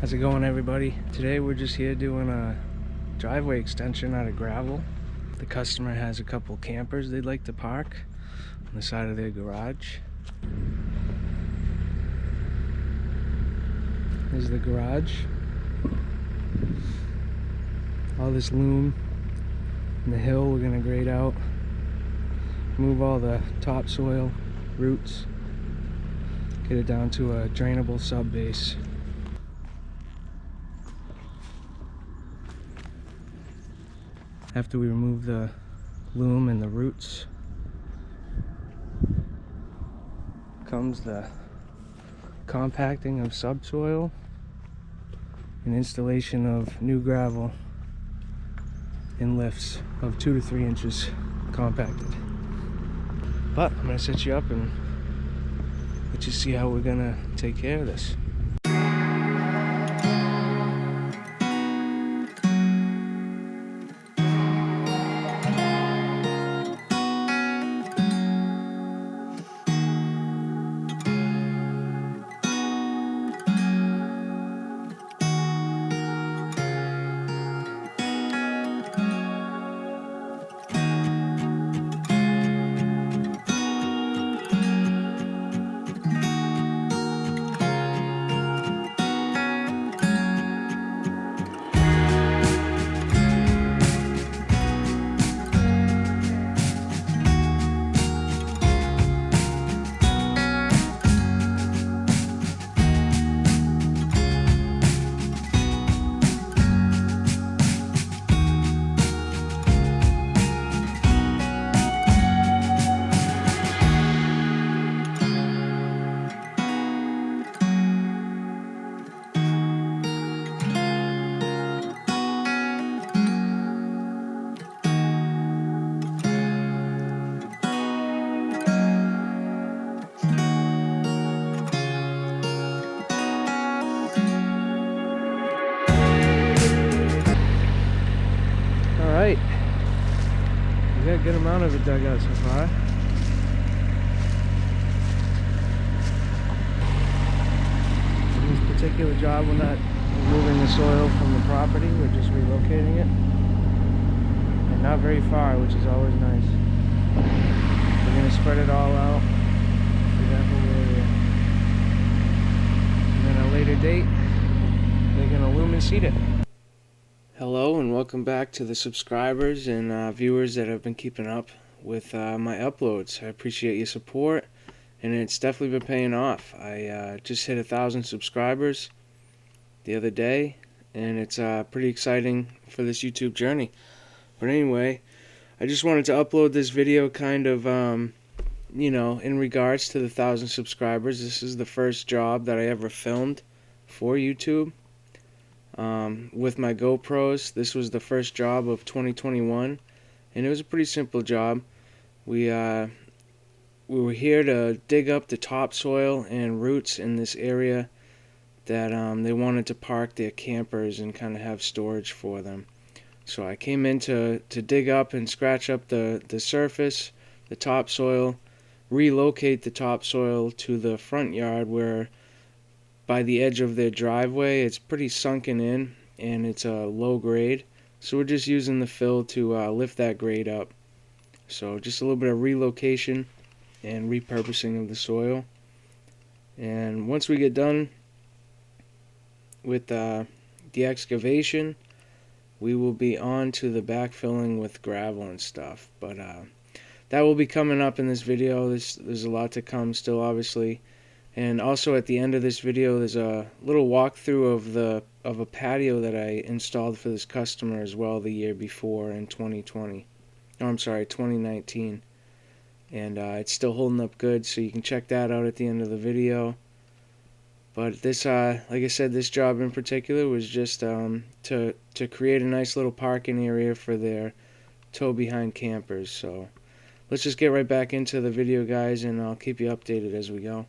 How's it going, everybody? Today we're just here doing a driveway extension out of gravel. The customer has a couple campers they'd like to park on the side of their garage. There's the garage. All this loam and the hill we're gonna grade out. Move all the topsoil, roots. Get it down to a drainable sub base. After we remove the loam and the roots, comes the compacting of subsoil and installation of new gravel in lifts of 2 to 3 inches compacted. But I'm going to set you up and let you see how we're going to take care of this. Alright, we got a good amount of it dug out so far. In this particular job, we're not removing the soil from the property, we're just relocating it. And not very far, which is always nice. We're going to spread it all out through that whole area. And then at a later date, they're going to loom and seed it. Hello and welcome back to the subscribers and viewers that have been keeping up with my uploads. I appreciate your support, and it's definitely been paying off. I just hit 1,000 subscribers the other day, and it's pretty exciting for this YouTube journey. But anyway, I just wanted to upload this video kind of, in regards to the 1,000 subscribers. This is the first job that I ever filmed for YouTube. With my GoPros. This was the first job of 2021, and it was a pretty simple job. We were here to dig up the topsoil and roots in this area that they wanted to park their campers and kind of have storage for them. So I came in to dig up and scratch up the surface, the topsoil, relocate the topsoil to the front yard where by the edge of their driveway it's pretty sunken in and it's a low grade, so we're just using the fill to lift that grade up. So just a little bit of relocation and repurposing of the soil, and once we get done with the excavation, we will be on to the backfilling with gravel and stuff. But that will be coming up in this video. There's a lot to come still, obviously. And also at the end of this video, there's a little walkthrough of a patio that I installed for this customer as well the year before in 2019. And it's still holding up good, so you can check that out at the end of the video. But this, like I said, this job in particular was just to create a nice little parking area for their tow-behind campers. So let's just get right back into the video, guys, and I'll keep you updated as we go.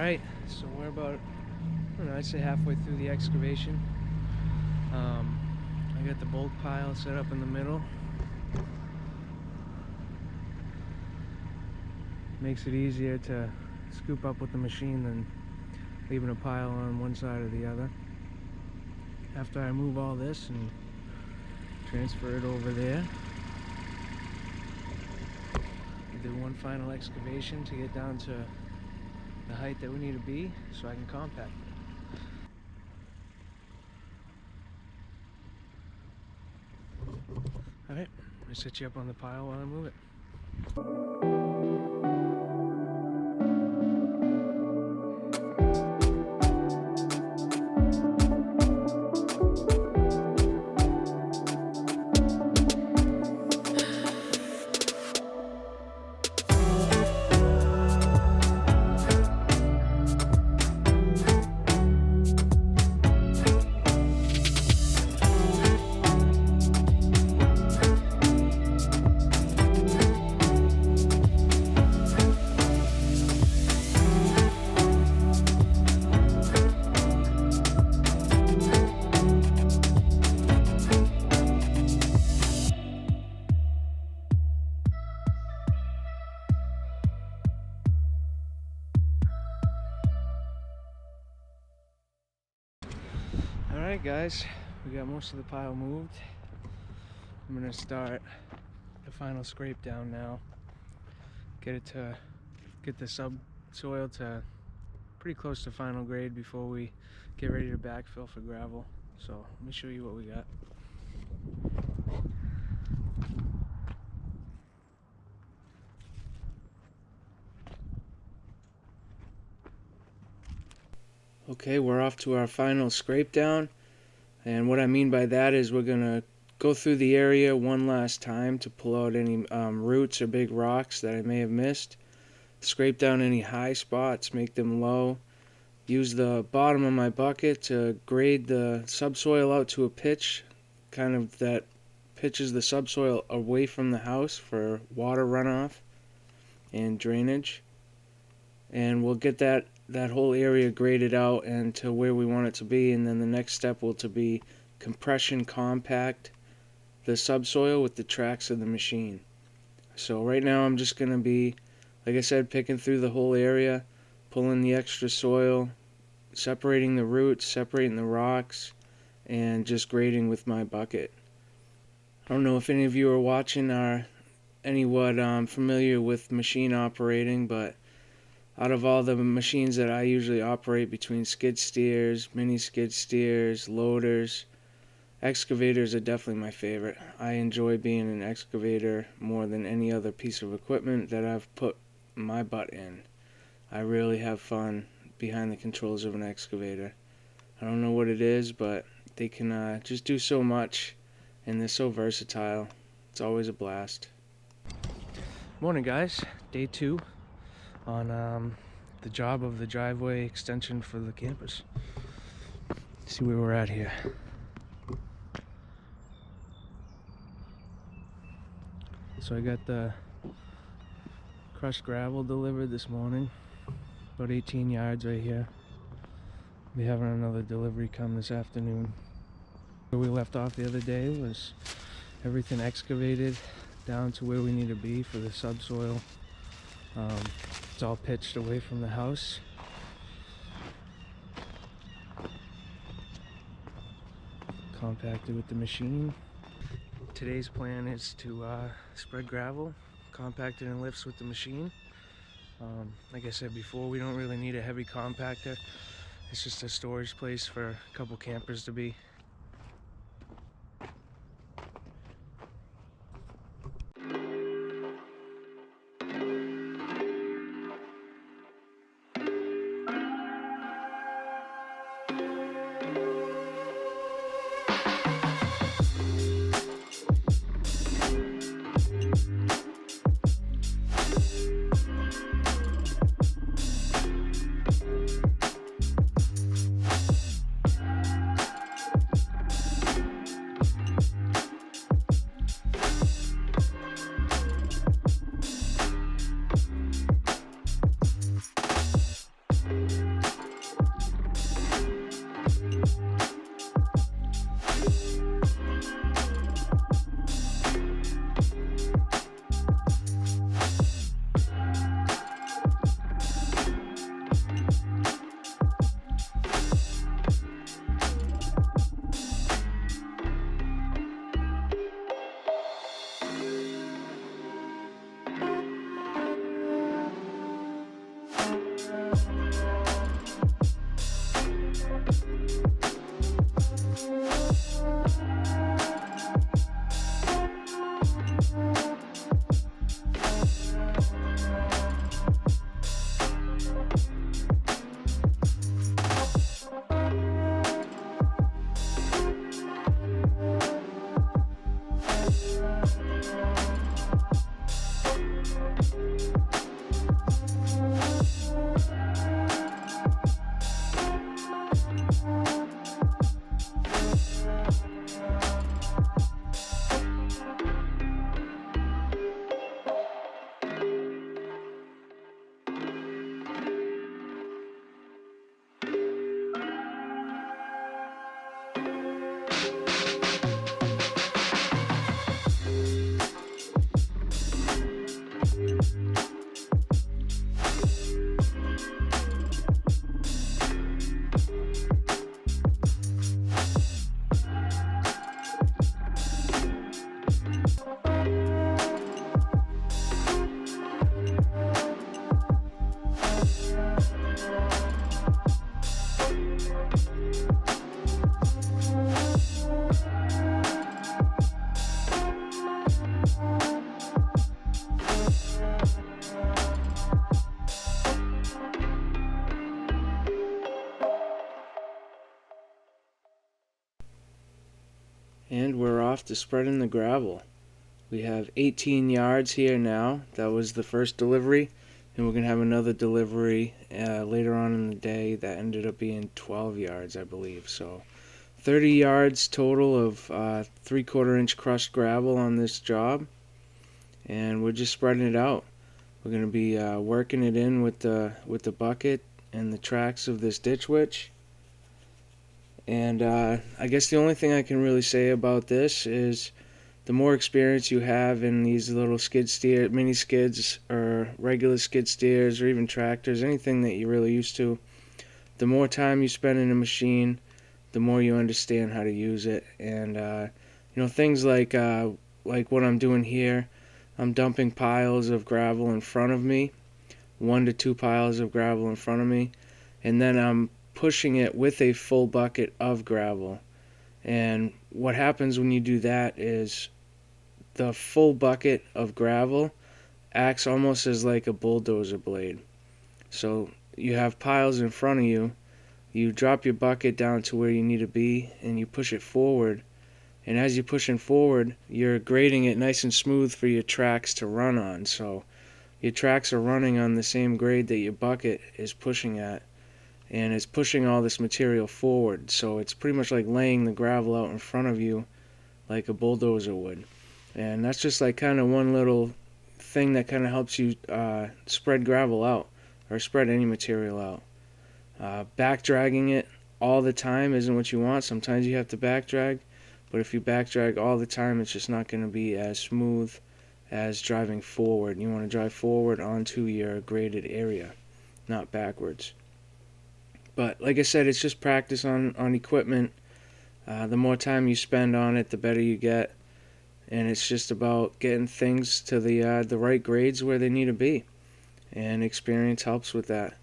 Alright, so we're about, I don't know, I'd say halfway through the excavation. I got the bulk pile set up in the middle. Makes it easier to scoop up with the machine than leaving a pile on one side or the other. After I move all this and transfer it over there, I do one final excavation to get down to the height that we need to be so I can compact it. Alright, I'm going to set you up on the pile while I move it. Alright guys, we got most of the pile moved. I'm going to start the final scrape down now. Get the subsoil to pretty close to final grade before we get ready to backfill for gravel. So let me show you what we got. Okay, we're off to our final scrape down, and what I mean by that is we're gonna go through the area one last time to pull out any roots or big rocks that I may have missed, scrape down any high spots, make them low, use the bottom of my bucket to grade the subsoil out to a pitch, kind of that pitches the subsoil away from the house for water runoff and drainage, and we'll get that whole area graded out and to where we want it to be, and then the next step will to be compression compact the subsoil with the tracks of the machine. So right now I'm just going to be, like I said, picking through the whole area, pulling the extra soil, separating the roots, separating the rocks, and just grading with my bucket. I don't know if any of you are watching are familiar with machine operating, but out of all the machines that I usually operate between skid steers, mini skid steers, loaders, excavators are definitely my favorite. I enjoy being an excavator more than any other piece of equipment that I've put my butt in. I really have fun behind the controls of an excavator. I don't know what it is, but they can just do so much, and they're so versatile. It's always a blast. Morning guys, day 2 on the job of the driveway extension for the campus. Let's see where we're at here. So I got the crushed gravel delivered this morning, about 18 yards right here. We'll be having another delivery come this afternoon. Where we left off the other day was everything excavated down to where we need to be for the subsoil. It's all pitched away from the house. Compacted with the machine. Today's plan is to spread gravel, compact it in lifts with the machine. Like I said before, we don't really need a heavy compactor. It's just a storage place for a couple campers to be. And we're off to spreading the gravel. We have 18 yards here now. That was the first delivery, and we're going to have another delivery later on in the day that ended up being 12 yards, I believe. So 30 yards total of 3/4 inch crushed gravel on this job, and we're just spreading it out. We're going to be working it in with the bucket and the tracks of this ditch witch. And I guess the only thing I can really say about this is the more experience you have in these little skid steer, mini skids, or regular skid steers, or even tractors, anything that you're really used to, the more time you spend in a machine, the more you understand how to use it. And things like what I'm doing here, I'm dumping piles of gravel in front of me, 1 to 2 piles of gravel in front of me, and then I'm pushing it with a full bucket of gravel. And what happens when you do that is the full bucket of gravel acts almost as like a bulldozer blade. So you have piles in front of you, you drop your bucket down to where you need to be, and you push it forward. And as you're pushing forward, you're grading it nice and smooth for your tracks to run on. So your tracks are running on the same grade that your bucket is pushing at, and it's pushing all this material forward. So it's pretty much like laying the gravel out in front of you like a bulldozer would. And that's just like kind of one little thing that kind of helps you spread gravel out, or spread any material out. Back dragging it all the time isn't what you want. Sometimes you have to back drag, but if you back drag all the time, it's just not going to be as smooth as driving forward. You want to drive forward onto your graded area, not backwards. But like I said, it's just practice on equipment. The more time you spend on it, the better you get. And it's just about getting things to the right grades where they need to be. And experience helps with that.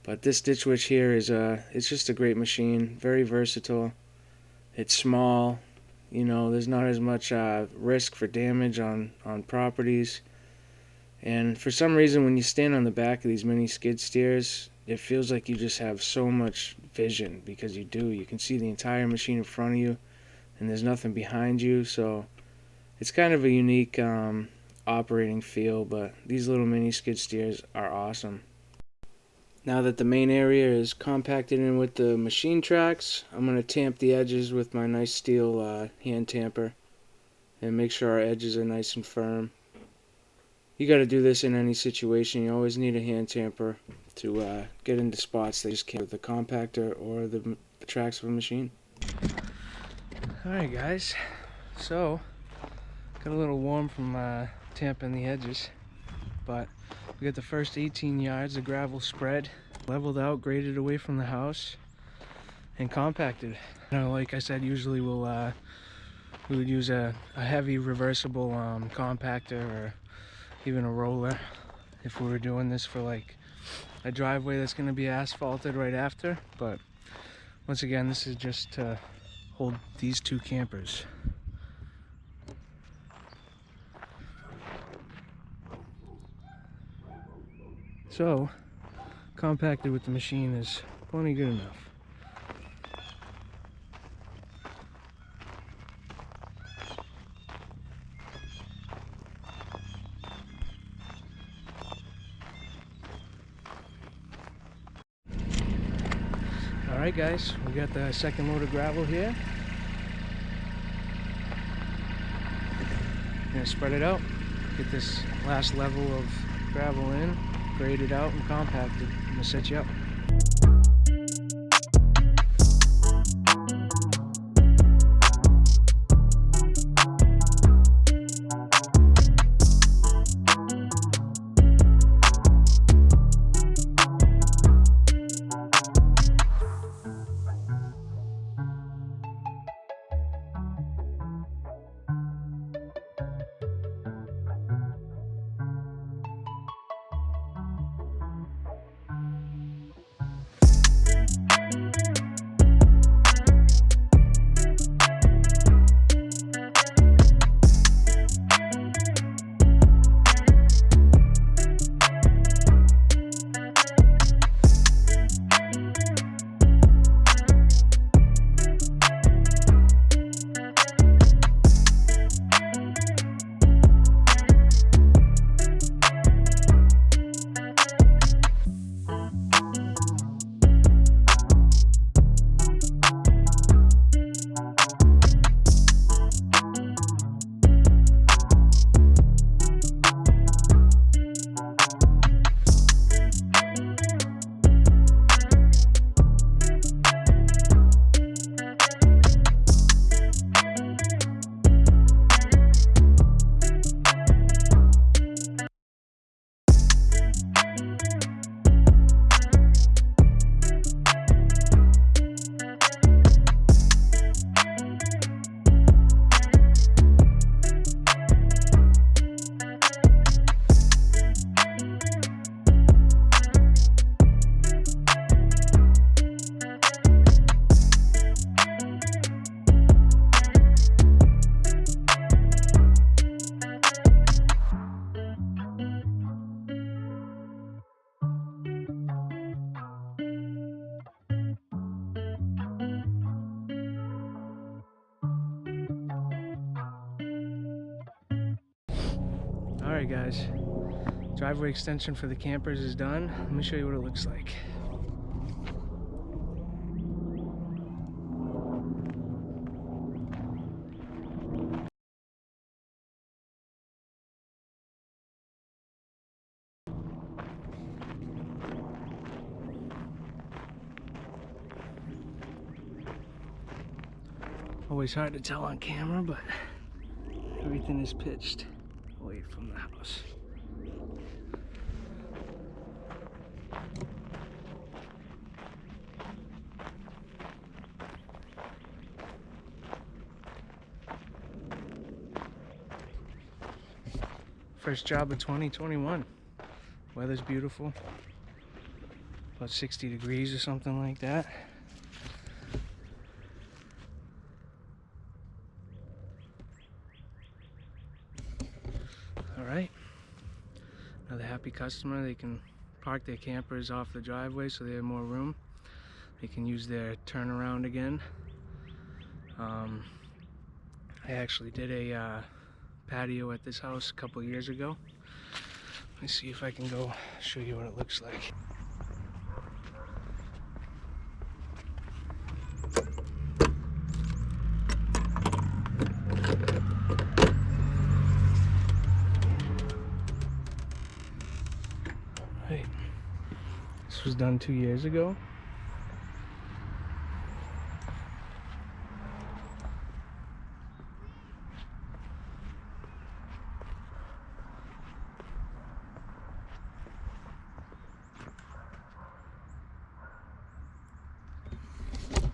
But this ditch witch here is it's just a great machine, very versatile. It's small, there's not as much risk for damage on properties. And for some reason, when you stand on the back of these mini skid steers, it feels like you just have so much vision, because you do. You can see the entire machine in front of you, and there's nothing behind you. So it's kind of a unique operating feel, but these little mini skid steers are awesome. Now that the main area is compacted in with the machine tracks, I'm going to tamp the edges with my nice steel hand tamper and make sure our edges are nice and firm. You got to do this in any situation. You always need a hand tamper to get into spots that you just can't with the compactor or the tracks of a machine. Alright guys, so got a little warm from tamping the edges, but we got the first 18 yards of gravel spread, leveled out, graded away from the house, and compacted. Like I said, usually we would use a heavy reversible compactor, or even a roller, if we were doing this for like a driveway that's going to be asphalted right after. But once again, this is just to hold these two campers. So compacted with the machine is plenty good enough. Alright guys, we got the second load of gravel here. I'm gonna spread it out, get this last level of gravel in, grade it out, and compact it. I'm gonna set you up. Alright guys, driveway extension for the campers is done. Let me show you what it looks like. Always hard to tell on camera, but everything is pitched away from the house. First job of 2021. Weather's beautiful. About 60 degrees or something like that. Alright. Another happy customer. They can park their campers off the driveway so they have more room. They can use their turnaround again. I actually did a patio at this house a couple years ago. Let me see if I can go show you what it looks like. Right. This was done 2 years ago.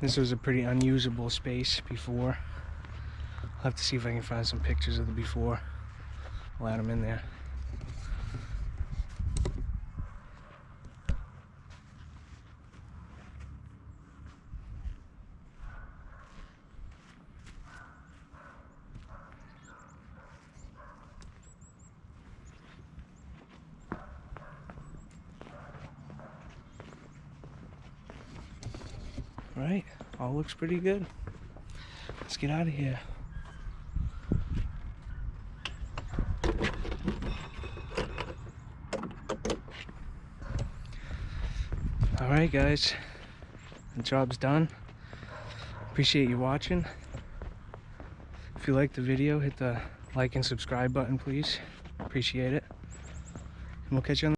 This was a pretty unusable space before. I'll have to see if I can find some pictures of the before. I'll add them in there. Right, all looks pretty good. Let's get out of here. Alright guys, the job's done. Appreciate you watching. If you liked the video, hit the like and subscribe button please. Appreciate it. And we'll catch you on the